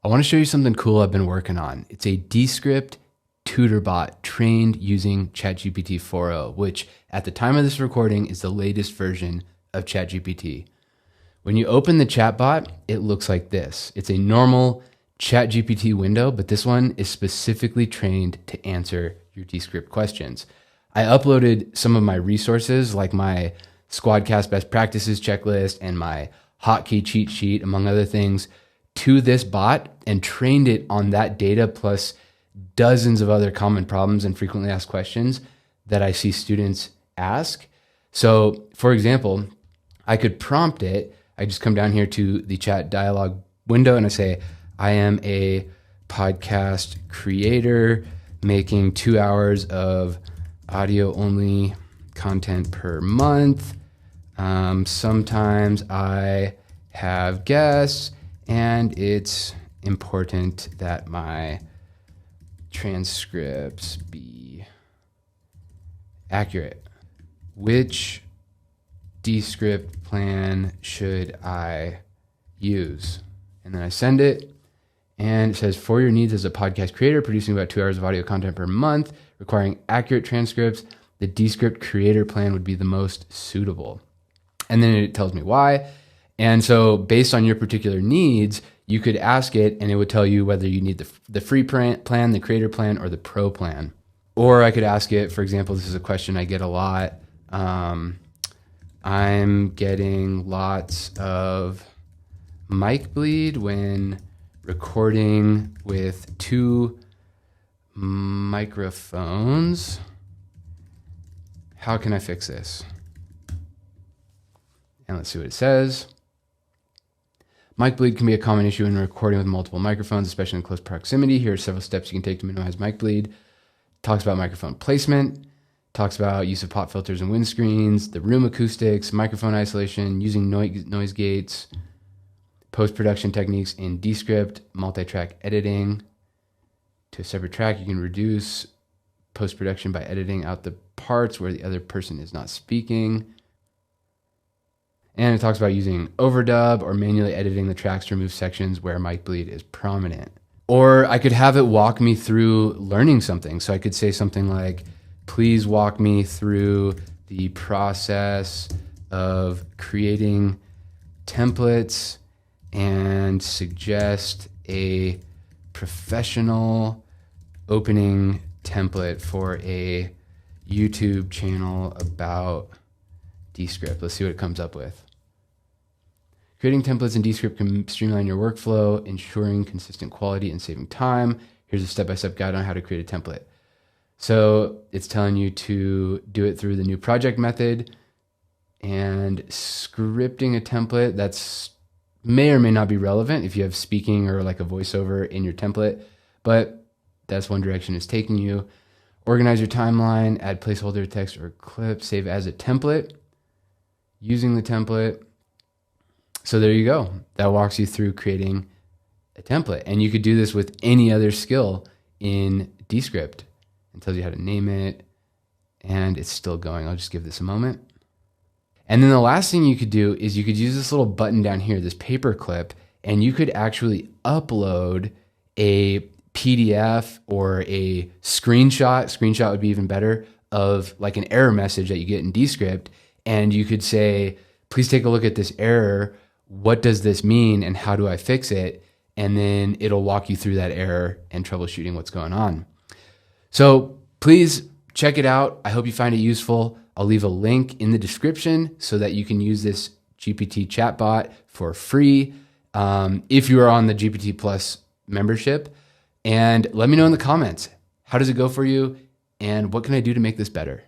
I want to show you something cool I've been working on. It's a Descript Tutor Bot trained using ChatGPT 4.0, which at the time of this recording is the latest version of ChatGPT. When you open the chatbot, it looks like this. It's a normal ChatGPT window, but this one is specifically trained to answer your Descript questions. I uploaded some of my resources like my Squadcast best practices checklist and my hotkey cheat sheet, among other things, to this bot and trained it on that data plus dozens of other common problems and frequently asked questions that I see students ask. So for example, I could prompt it. I just come down here to the chat dialog window and I say, I am a podcast creator making 2 hours of audio only content per month. Sometimes I have guests and it's important that my transcripts be accurate. Which Descript plan should I use? And then I send it and it says, for your needs as a podcast creator, producing about 2 hours of audio content per month, requiring accurate transcripts, the Descript creator plan would be the most suitable. And then it tells me why. And so based on your particular needs, you could ask it and it would tell you whether you need the free plan, the creator plan, or the pro plan. Or I could ask it, for example, this is a question I get a lot. I'm getting lots of mic bleed when recording with 2 microphones. How can I fix this? And let's see what it says. Mic bleed can be a common issue when recording with multiple microphones, especially in close proximity. Here are several steps you can take to minimize mic bleed. Talks about microphone placement, talks about use of pop filters and windscreens, the room acoustics, microphone isolation, using noise gates, post-production techniques in Descript, multi-track editing. To a separate track, you can reduce post-production by editing out the parts where the other person is not speaking. And it talks about using overdub or manually editing the tracks to remove sections where mic bleed is prominent. Or I could have it walk me through learning something. So I could say something like, please walk me through the process of creating templates and suggest a professional opening template for a YouTube channel about Descript. Let's see what it comes up with. Creating templates in Descript can streamline your workflow, ensuring consistent quality and saving time. Here's a step-by-step guide on how to create a template. So it's telling you to do it through the new project method and scripting a template that's may or may not be relevant if you have speaking or like a voiceover in your template, but that's one direction it's taking you. Organize your timeline, add placeholder text or clip, save as a template, using the template. So there you go. That walks you through creating a template. And you could do this with any other skill in Descript. It tells you how to name it, and it's still going. I'll just give this a moment. And then the last thing you could do is you could use this little button down here, this paper clip, and you could actually upload a PDF or a screenshot would be even better, of like an error message that you get in Descript. And you could say, please take a look at this error. What does this mean and how do I fix it? And then it'll walk you through that error and troubleshooting what's going on. So please check it out. I hope you find it useful. I'll leave a link in the description so that you can use this GPT chatbot for free if you are on the GPT Plus membership. And let me know in the comments, how does it go for you? And what can I do to make this better?